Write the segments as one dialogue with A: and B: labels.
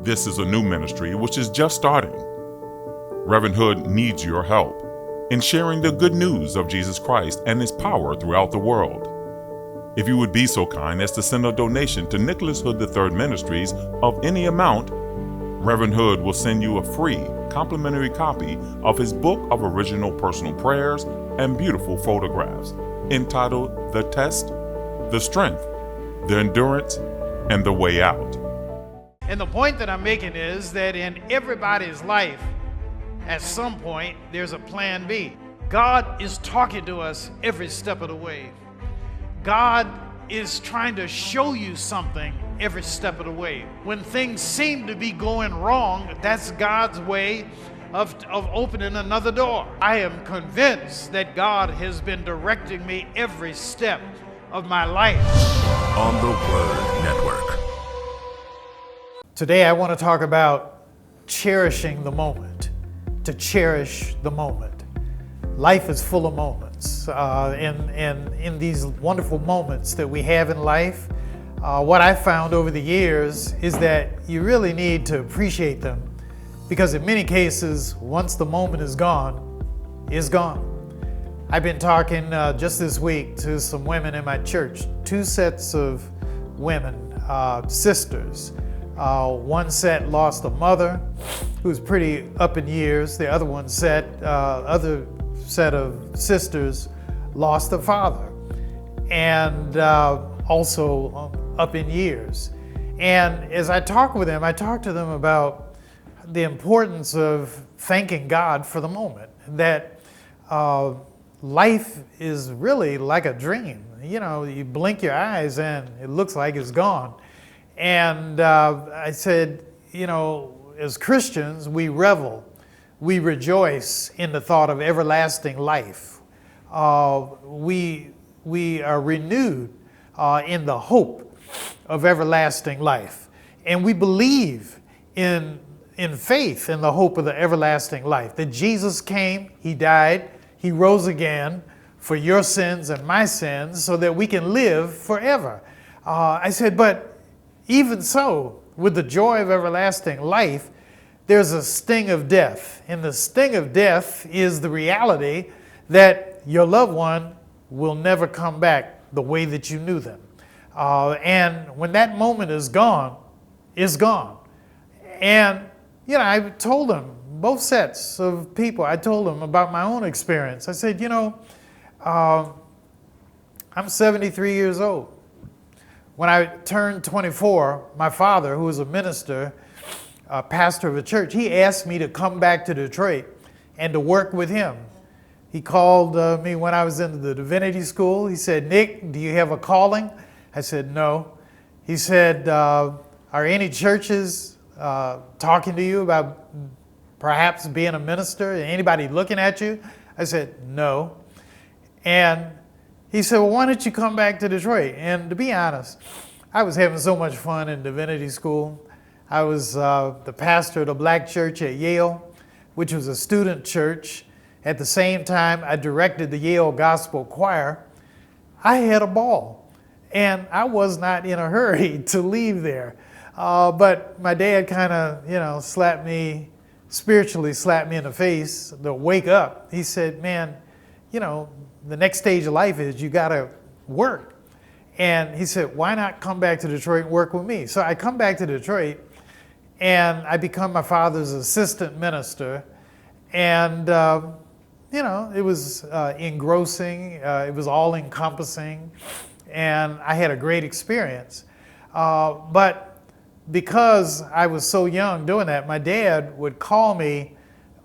A: This is a new ministry which is just starting. Reverend Hood needs your help in sharing the good news of Jesus Christ and His power throughout the world. If you would be so kind as to send a donation to Nicholas Hood III Ministries of any amount, Reverend Hood will send you a free complimentary copy of his book of original personal prayers and beautiful photographs entitled The Test, The Strength, The Endurance, and The Way Out.
B: And the point that I'm making is that in everybody's life, at some point, there's a plan B. God is talking to us every step of the way. God is trying to show you something every step of the way. When things seem to be going wrong, that's God's way of opening another door. I am convinced that God has been directing me every step of my life.
C: On the Word Network.
B: Today I want to talk about cherishing the moment, to cherish the moment. Life is full of moments. In these wonderful moments that we have in life, what I've found over the years is that you really need to appreciate them, because in many cases, once the moment is gone, it's gone. I've been talking just this week to some women in my church, two sets of women, sisters. One set lost a mother who was pretty up in years. The other other set of sisters lost a father, and also up in years. And as I talk with them, I talk to them about the importance of thanking God for the moment, that life is really like a dream. You know, you blink your eyes and it looks like it's gone. And I said, you know, as Christians, we revel, we rejoice in the thought of everlasting life. We are renewed in the hope of everlasting life. And we believe in faith in the hope of the everlasting life, that Jesus came, He died, He rose again for your sins and my sins so that we can live forever. I said, but even so, with the joy of everlasting life, there's a sting of death. And the sting of death is the reality that your loved one will never come back the way that you knew them. And when that moment is gone, it's gone. And, you know, I told them, both sets of people, I told them about my own experience. I said, you know, I'm 73 years old. When I turned 24, my father, who was a minister, pastor of a church, he asked me to come back to Detroit and to work with him. He called me when I was in the divinity school. He said, Nick, do you have a calling? I said, no. He said, are any churches talking to you about perhaps being a minister? Anybody looking at you? I said, no. And he said, well, why don't you come back to Detroit? And to be honest, I was having so much fun in divinity school. I was the pastor of the black church at Yale, which was a student church. At the same time, I directed the Yale Gospel Choir. I had a ball, and I was not in a hurry to leave there. But my dad kind of, you know, spiritually slapped me in the face to wake up. He said, man, you know, the next stage of life is you got to work. And he said, why not come back to Detroit and work with me? So I come back to Detroit, and I become my father's assistant minister. And, you know, it was engrossing. It was all-encompassing. And I had a great experience. But because I was so young doing that, my dad would call me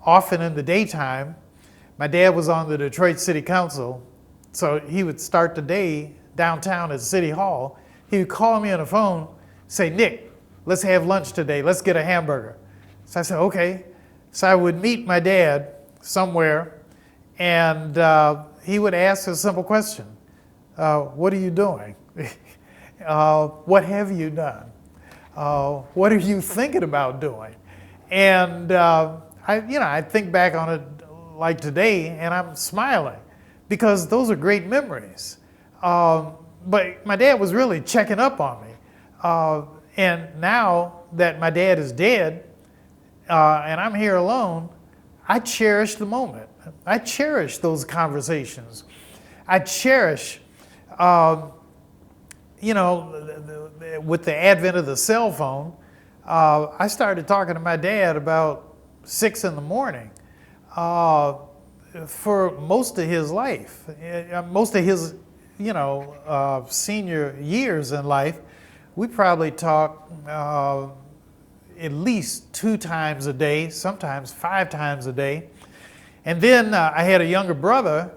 B: often in the daytime. My dad was on the Detroit City Council, so he would start the day downtown at City Hall. He would call me on the phone, say, Nick, let's have lunch today. Let's get a hamburger. So I said, okay. So I would meet my dad somewhere, and he would ask a simple question. What are you doing? What have you done? What are you thinking about doing? And I think back on it like today, and I'm smiling because those are great memories. But my dad was really checking up on me. And now that my dad is dead, and I'm here alone, I cherish the moment. I cherish those conversations. I cherish, with the advent of the cell phone, I started talking to my dad about 6 in the morning. For most of his life, most of his, senior years in life, we probably talk at least 2 times a day, sometimes 5 times a day. And then I had a younger brother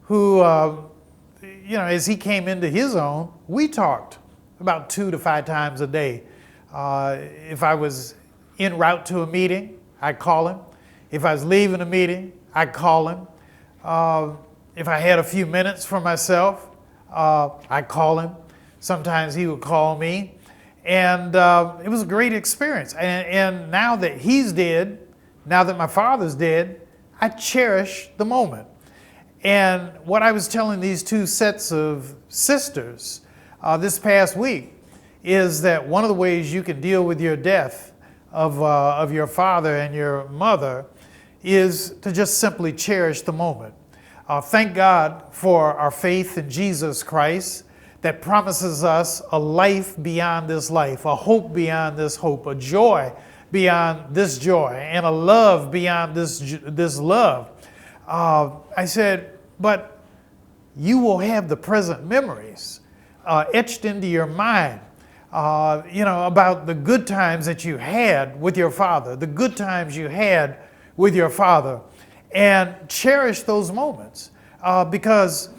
B: who, as he came into his own, we talked about 2 to 5 times a day. If I was en route to a meeting, I'd call him. If I was leaving a meeting, I'd call him. If I had a few minutes for myself, I'd call him. Sometimes he would call me. And it was a great experience. And now that he's dead, now that my father's dead, I cherish the moment. And what I was telling these 2 sets of sisters this past week is that one of the ways you can deal with your death of your father and your mother is to just simply cherish the moment. Thank God for our faith in Jesus Christ that promises us a life beyond this life, a hope beyond this hope, a joy beyond this joy, and a love beyond this love. I said, but you will have the present memories etched into your mind, about the good times that you had with your father, the good times you had with your father, and cherish those moments because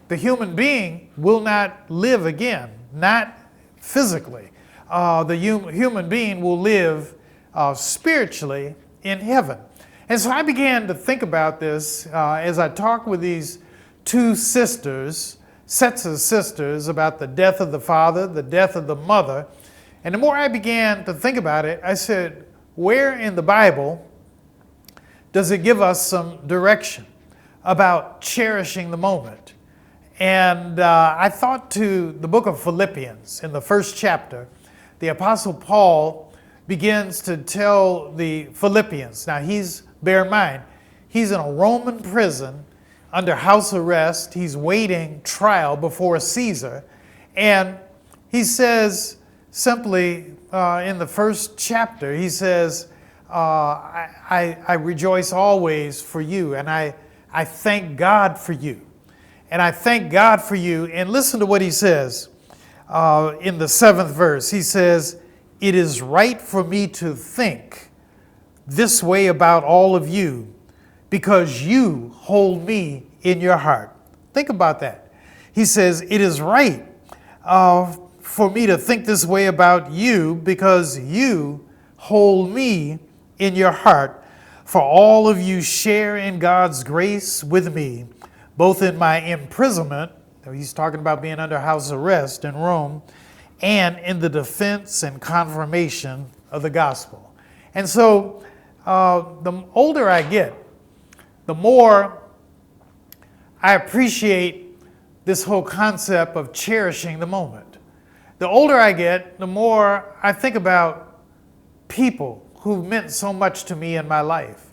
B: the human being will not live again, not physically. The human being will live spiritually in heaven. And so I began to think about this as I talked with these 2 sisters, sets of sisters, about the death of the father, the death of the mother. And the more I began to think about it, I said, where in the Bible does it give us some direction about cherishing the moment? And I thought to the book of Philippians in the 1st chapter. The Apostle Paul begins to tell the Philippians. Now bear in mind, he's in a Roman prison under house arrest. He's waiting trial before Caesar. And he says simply in the 1st chapter, he says, I rejoice always for you, and I thank God for you. And I thank God for you. And listen to what he says in the 7th verse. He says, it is right for me to think this way about all of you because you hold me in your heart. Think about that. He says, it is right for me to think this way about you because you hold me in your heart. For all of you share in God's grace with me, both in my imprisonment, he's talking about being under house arrest in Rome, and in the defense and confirmation of the gospel. And so the older I get, the more I appreciate this whole concept of cherishing the moment. The older I get, the more I think about people who've meant so much to me in my life.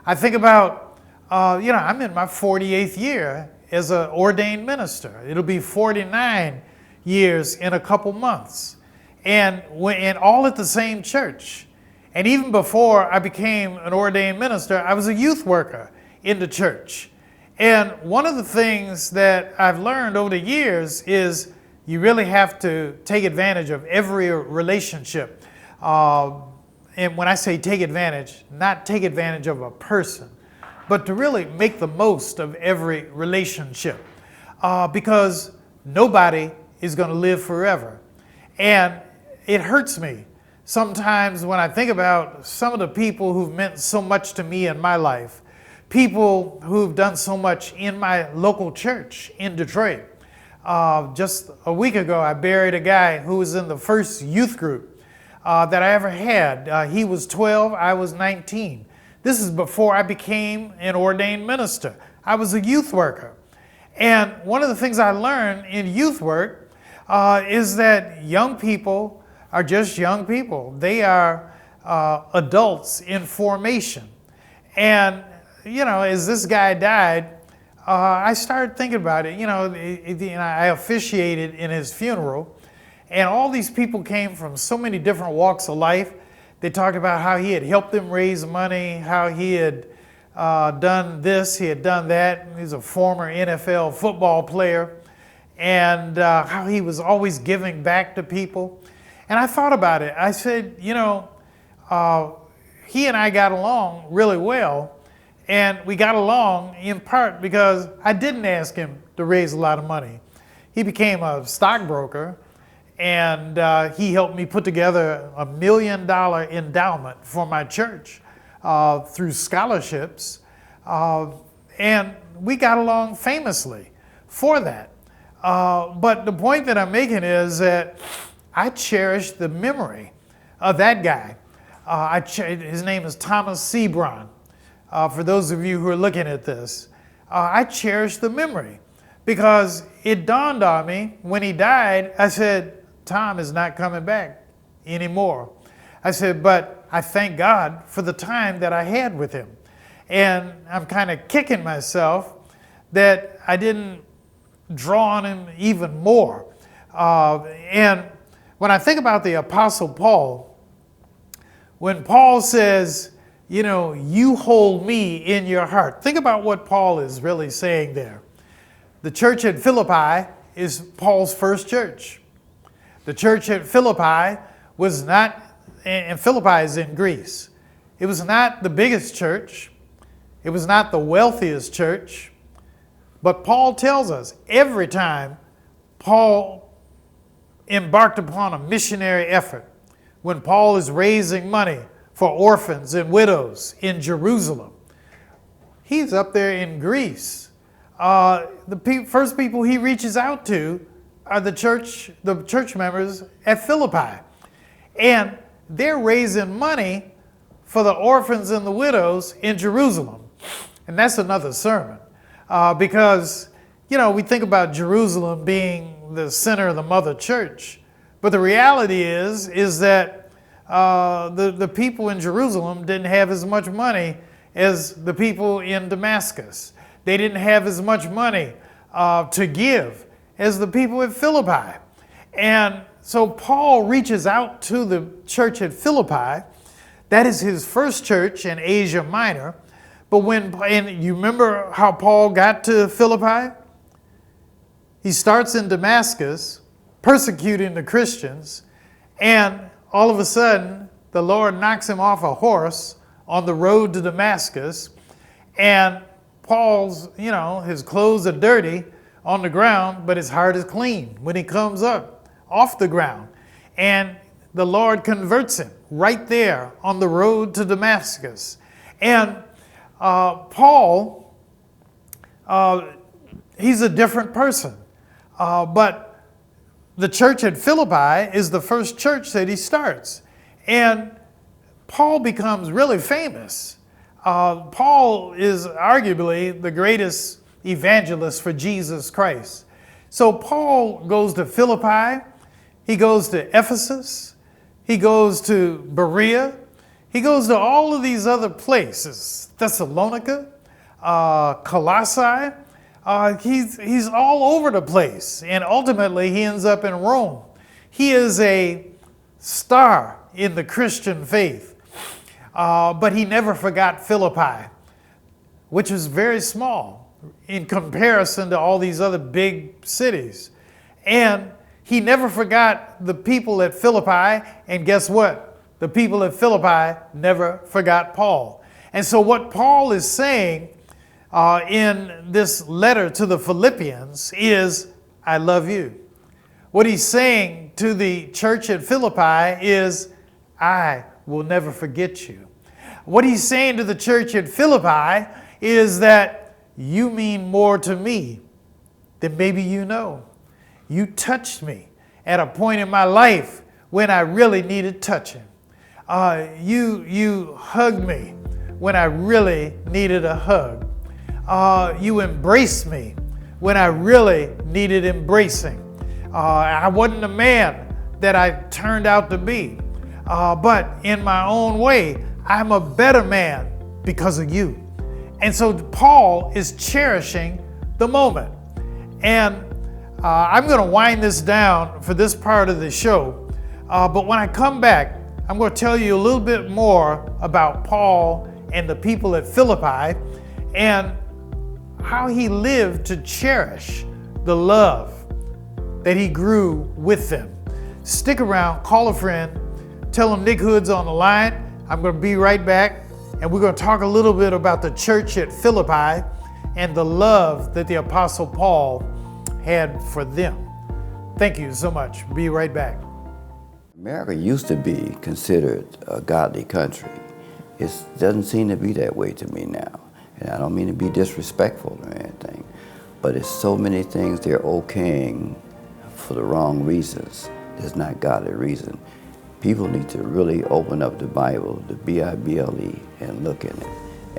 B: I think about I'm in my 48th year as an ordained minister. It'll be 49 years in a couple months. And all at the same church. And even before I became an ordained minister, I was a youth worker in the church. And one of the things that I've learned over the years is you really have to take advantage of every relationship. And when I say take advantage, not take advantage of a person, but to really make the most of every relationship because nobody is going to live forever. And it hurts me sometimes when I think about some of the people who've meant so much to me in my life, people who've done so much in my local church in Detroit. Just a week ago, I buried a guy who was in the first youth group that I ever had. He was 12, I was 19. This is before I became an ordained minister. I was a youth worker. And one of the things I learned in youth work is that young people are just young people. They are adults in formation. And, as this guy died, I started thinking about it. I officiated in his funeral, and all these people came from so many different walks of life. They talked about how he had helped them raise money, how he had done this, he had done that. He's a former NFL football player, and how he was always giving back to people. And I thought about it. I said, he and I got along really well. And we got along in part because I didn't ask him to raise a lot of money. He became a stockbroker, and he helped me put together $1 million endowment for my church through scholarships. And we got along famously for that. But the point that I'm making is that I cherish the memory of that guy. His name is Thomas Sebron. For those of you who are looking at this, I cherish the memory because it dawned on me when he died. I said, Tom is not coming back anymore. I said, but I thank God for the time that I had with him. And I'm kind of kicking myself that I didn't draw on him even more. And when I think about the Apostle Paul, when Paul says, you hold me in your heart. Think about what Paul is really saying there. The church at Philippi is Paul's first church. The church at Philippi was not, and Philippi is in Greece. It was not the biggest church. It was not the wealthiest church. But Paul tells us every time Paul embarked upon a missionary effort, when Paul is raising money for orphans and widows in Jerusalem, he's up there in Greece. The first people he reaches out to are the church members at Philippi. And they're raising money for the orphans and the widows in Jerusalem. And that's another sermon. Because, we think about Jerusalem being the center of the mother church. But the reality is that the people in Jerusalem didn't have as much money as the people in Damascus. They didn't have as much money to give as the people at Philippi. And so Paul reaches out to the church at Philippi. That is his first church in Asia Minor. But and you remember how Paul got to Philippi? He starts in Damascus, persecuting the Christians, and all of a sudden, the Lord knocks him off a horse on the road to Damascus, and Paul's, his clothes are dirty on the ground, but his heart is clean when he comes up off the ground. And the Lord converts him right there on the road to Damascus. And Paul, he's a different person. But the church at Philippi is the first church that he starts. And Paul becomes really famous. Paul is arguably the greatest evangelist for Jesus Christ. So Paul goes to Philippi, he goes to Ephesus, he goes to Berea, he goes to all of these other places, Thessalonica, Colossae. He's all over the place, and ultimately he ends up in Rome. He is a star in the Christian faith, but he never forgot Philippi, which is very small in comparison to all these other big cities. And he never forgot the people at Philippi, and guess what? The people at Philippi never forgot Paul. And so what Paul is saying in this letter to the Philippians is, I love you. What he's saying to the church at Philippi is, I will never forget you. What he's saying to the church at Philippi is that you mean more to me than maybe you know. You touched me at a point in my life when I really needed touching. You hugged me when I really needed a hug. You embraced me when I really needed embracing. I wasn't a man that I turned out to be. But in my own way, I'm a better man because of you. And so Paul is cherishing the moment. And I'm going to wind this down for this part of the show. But when I come back, I'm going to tell you a little bit more about Paul and the people at Philippi and how he lived to cherish the love that he grew with them. Stick around, call a friend, tell them Nick Hood's on the line. I'm going to be right back, and we're going to talk a little bit about the church at Philippi and the love that the Apostle Paul had for them. Thank you so much. Be right back.
D: America used to be considered a godly country. It doesn't seem to be that way to me now. And I don't mean to be disrespectful or anything, but it's so many things they're okaying for the wrong reasons. There's not godly reason. People need to really open up the Bible, the Bible, and look in it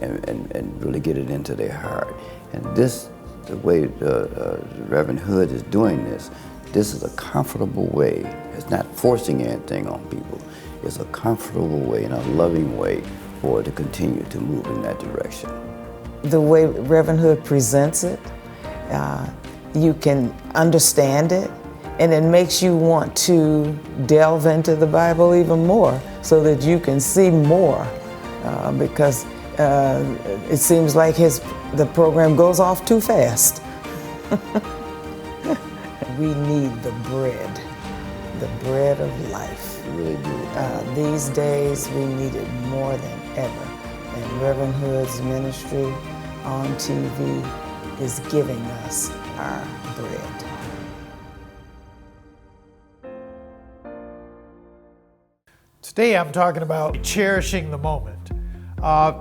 D: and really get it into their heart. And this, the way the Reverend Hood is doing this is a comfortable way. It's not forcing anything on people. It's a comfortable way and a loving way for it to continue to move in that direction.
E: The way Reverend Hood presents it, you can understand it, and it makes you want to delve into the Bible even more so that you can see more, because it seems like the program goes off too fast. We need the bread of life.
D: We really do.
E: These days, we need it more than ever. And Reverend Hood's ministry on TV is giving us our bread.
B: Today I'm talking about cherishing the moment,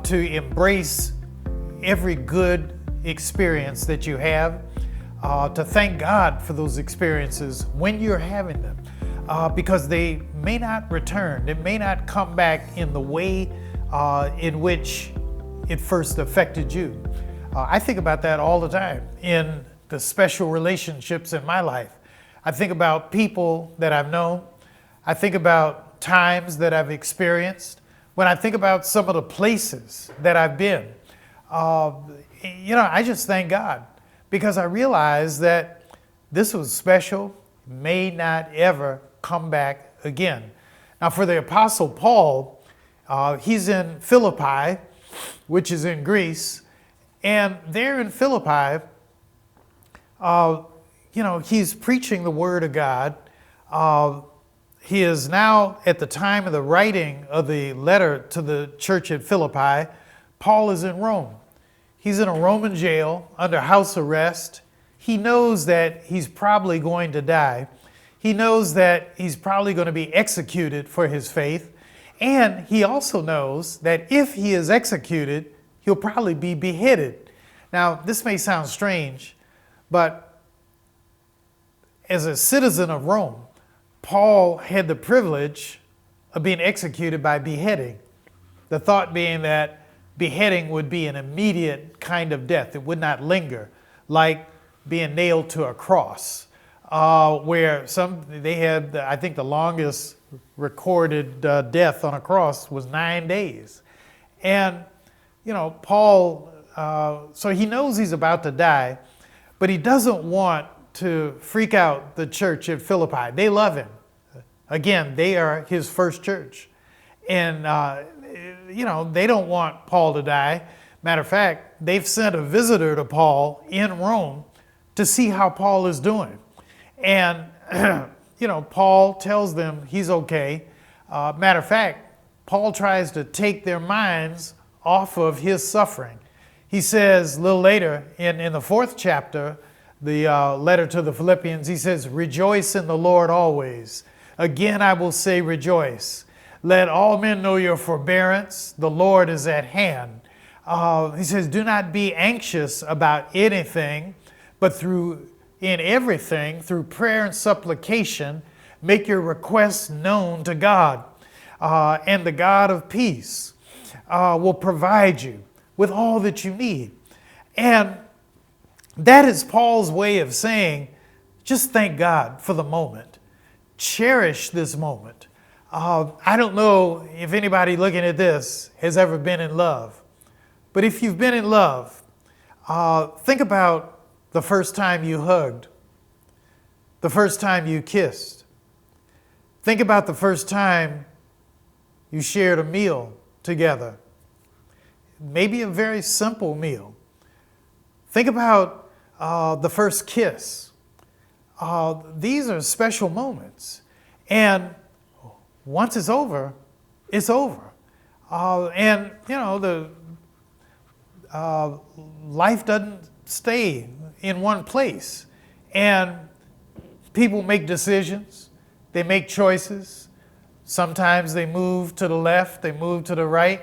B: to embrace every good experience that you have, to thank God for those experiences when you're having them, because they may not return. They may not come back in the way in which it first affected you. I think about that all the time in the special relationships in my life. I think about people that I've known. I think about times that I've experienced. When I think about some of the places that I've been, I just thank God, because I realize that this was special, may not ever come back again. Now, for the Apostle Paul, he's in Philippi, which is in Greece, and there in Philippi, he's preaching the Word of God. He is now, at the time of the writing of the letter to the church at Philippi, Paul is in Rome. He's in a Roman jail under house arrest. He knows that he's probably going to die. He knows that he's probably going to be executed for his faith. And he also knows that if he is executed, he'll probably be beheaded. Now, this may sound strange, but as a citizen of Rome, Paul had the privilege of being executed by beheading. The thought being that beheading would be an immediate kind of death. It would not linger, like being nailed to a cross, where they had, I think the longest recorded death on a cross was 9 days. And, Paul, so he knows he's about to die, but he doesn't want to freak out the church at Philippi. They love him. Again, they are his first church. And, they don't want Paul to die. Matter of fact, they've sent a visitor to Paul in Rome to see how Paul is doing. And, Paul tells them he's okay. Matter of fact, Paul tries to take their minds off of his suffering. He says a little later in the 4th chapter, the letter to the Philippians, he says, "Rejoice in the Lord always. Again, I will say rejoice. Let all men know your forbearance. The Lord is at hand." He says, "Do not be anxious about anything, but in everything, through prayer and supplication, make your requests known to God. And the God of peace will provide you with all that you need." And that is Paul's way of saying, just thank God for the moment. cherish this moment. I don't know if anybody looking at this has ever been in love, but if you've been in love, think about the first time you hugged, the first time you kissed. Think about the first time you shared a meal together, maybe a very simple meal. Think about the first kiss. These are special moments. And once it's over, it's over. And, you know, life doesn't stay in one place. And people make decisions. They make choices. Sometimes they move to the left, they move to the right,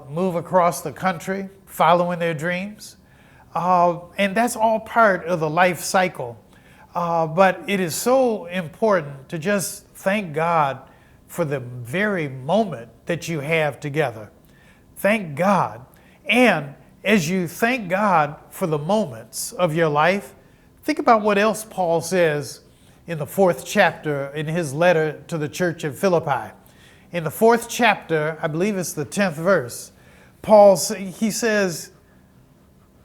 B: move across the country, following their dreams. And that's all part of the life cycle. But it is so important to just thank God for the very moment that you have together. Thank God. And as you thank God for the moments of your life, think about what else Paul says in the 4th chapter in his letter to the church of Philippi. In the 4th chapter, I believe it's the 10th verse, he says,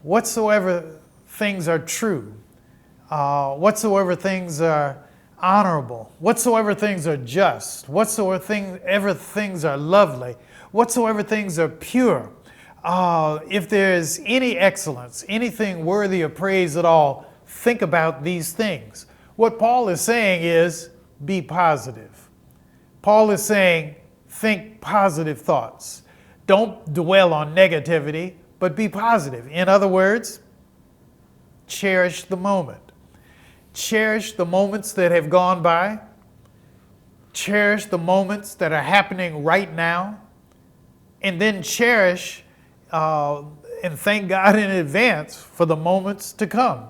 B: whatsoever things are true, whatsoever things are honorable, whatsoever things are just, whatsoever things are lovely, whatsoever things are pure, if there is any excellence, anything worthy of praise at all, think about these things. What Paul is saying is, be positive. Paul is saying, think positive thoughts. Don't dwell on negativity, but be positive. In other words, cherish the moment. Cherish the moments that have gone by. Cherish the moments that are happening right now. And then cherish and thank God in advance for the moments to come.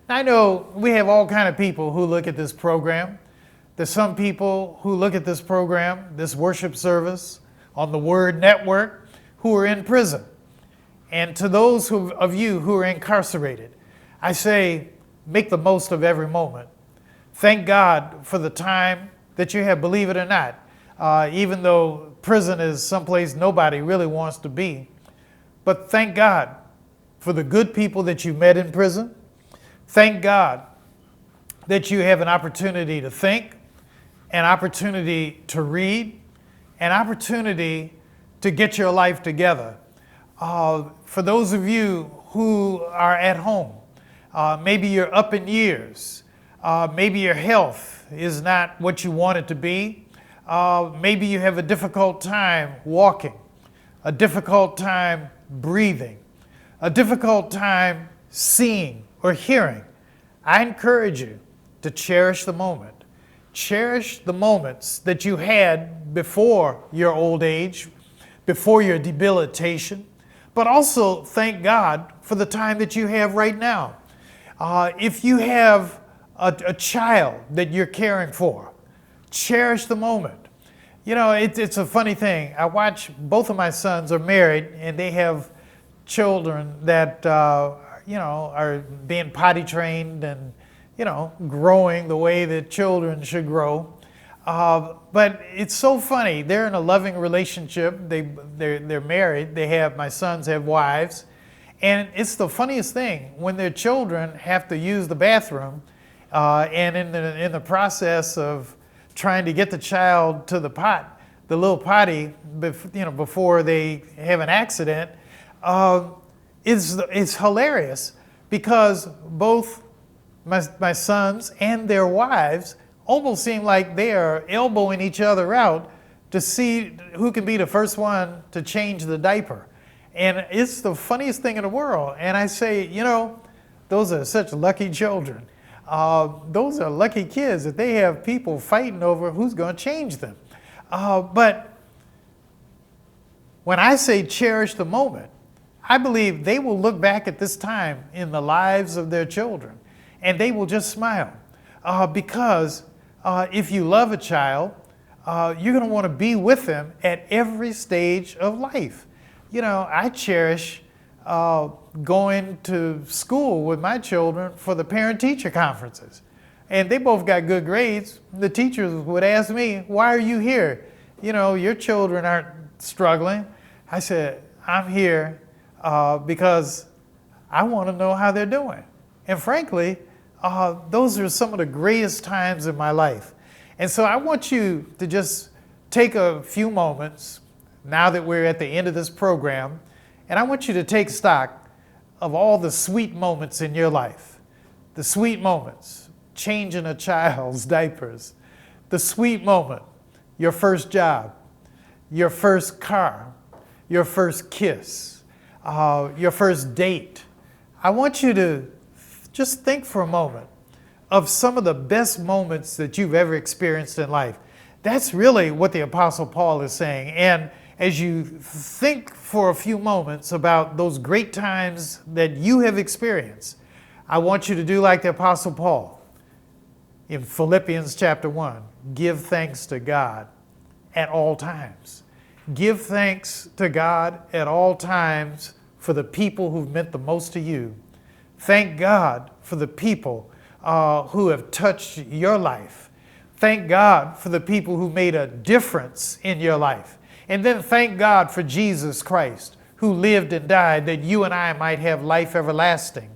B: I know we have all kind of people who look at this program. There's some people who look at this program, this worship service on the Word Network, who are in prison. And to those of you who are incarcerated, I say, make the most of every moment. Thank God for the time that you have, believe it or not, even though prison is someplace nobody really wants to be. But thank God for the good people that you met in prison. Thank God that you have an opportunity to think, an opportunity to read, an opportunity to get your life together. For those of you who are at home, maybe you're up in years, maybe your health is not what you want it to be, maybe you have a difficult time walking, a difficult time breathing, a difficult time seeing or hearing. I encourage you to cherish the moment. Cherish the moments that you had before your old age, before your debilitation, but also thank God for the time that you have right now. If you have a child that you're caring for, cherish the moment. You know, it's a funny thing. I watch, both of my sons are married and they have children that are being potty trained and, growing the way that children should grow. But it's so funny. They're in a loving relationship. They're married. My sons have wives. And it's the funniest thing when their children have to use the bathroom and in the process of trying to get the child to the little potty, before they have an accident, it's hilarious because both my sons and their wives almost seem like they are elbowing each other out to see who can be the first one to change the diaper. And it's the funniest thing in the world. And I say, those are such lucky children. Those are lucky kids that they have people fighting over who's going to change them. But when I say cherish the moment, I believe they will look back at this time in the lives of their children and they will just smile. Because if you love a child, you're going to want to be with them at every stage of life. I cherish going to school with my children for the parent-teacher conferences. And they both got good grades. The teachers would ask me, why are you here? You know, your children aren't struggling. I said, I'm here because I want to know how they're doing. And frankly, those are some of the greatest times in my life. And so I want you to just take a few moments now that we're at the end of this program, and I want you to take stock of all the sweet moments in your life. The sweet moments, changing a child's diapers. The sweet moment, your first job, your first car, your first kiss, your first date. I want you to just think for a moment of some of the best moments that you've ever experienced in life. That's really what the Apostle Paul is saying. And as you think for a few moments about those great times that you have experienced, I want you to do like the Apostle Paul in Philippians chapter 1. Give thanks to God at all times. Give thanks to God at all times for the people who've meant the most to you. Thank God for the people who have touched your life. Thank God for the people who made a difference in your life. And then thank God for Jesus Christ, who lived and died that you and I might have life everlasting.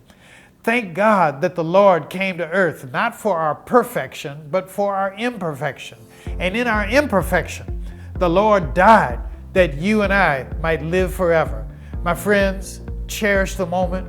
B: Thank God that the Lord came to earth, not for our perfection, but for our imperfection. And in our imperfection, the Lord died that you and I might live forever. My friends, cherish the moment,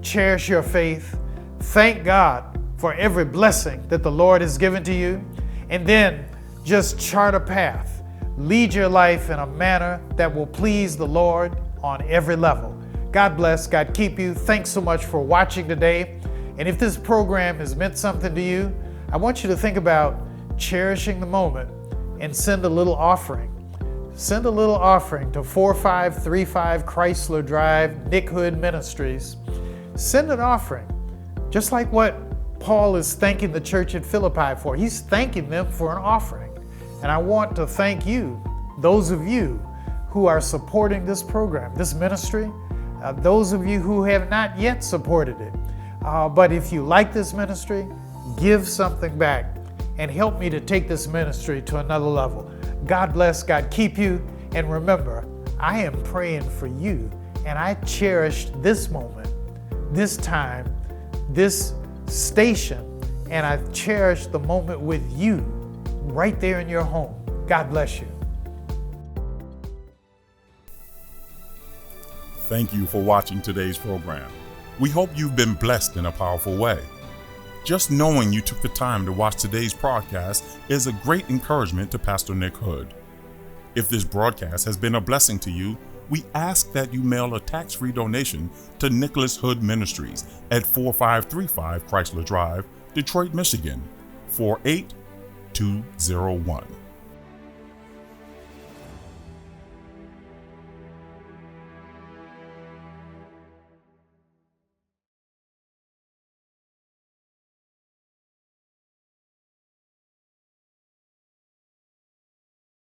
B: cherish your faith. Thank God for every blessing that the Lord has given to you. And then just chart a path. Lead your life in a manner that will please the Lord on every level. God bless. God keep you. Thanks so much for watching today. And if this program has meant something to you, I want you to think about cherishing the moment and send a little offering. Send a little offering to 4535 Chrysler Drive, Nick Hood Ministries. Send an offering, just like what Paul is thanking the church at Philippi for. He's thanking them for an offering. And I want to thank you, those of you who are supporting this program, this ministry, those of you who have not yet supported it. But if you like this ministry, give something back and help me to take this ministry to another level. God bless, God keep you. And remember, I am praying for you, and I cherished this moment, this time, this station, and I've cherished the moment with you right there in your home. God bless you.
A: Thank you for watching today's program. We hope you've been blessed in a powerful way. Just knowing you took the time to watch today's broadcast is a great encouragement to Pastor Nick Hood. If this broadcast has been a blessing to you, we ask that you mail a tax-free donation to Nicholas Hood Ministries at 4535 Chrysler Drive, Detroit, Michigan, 48201.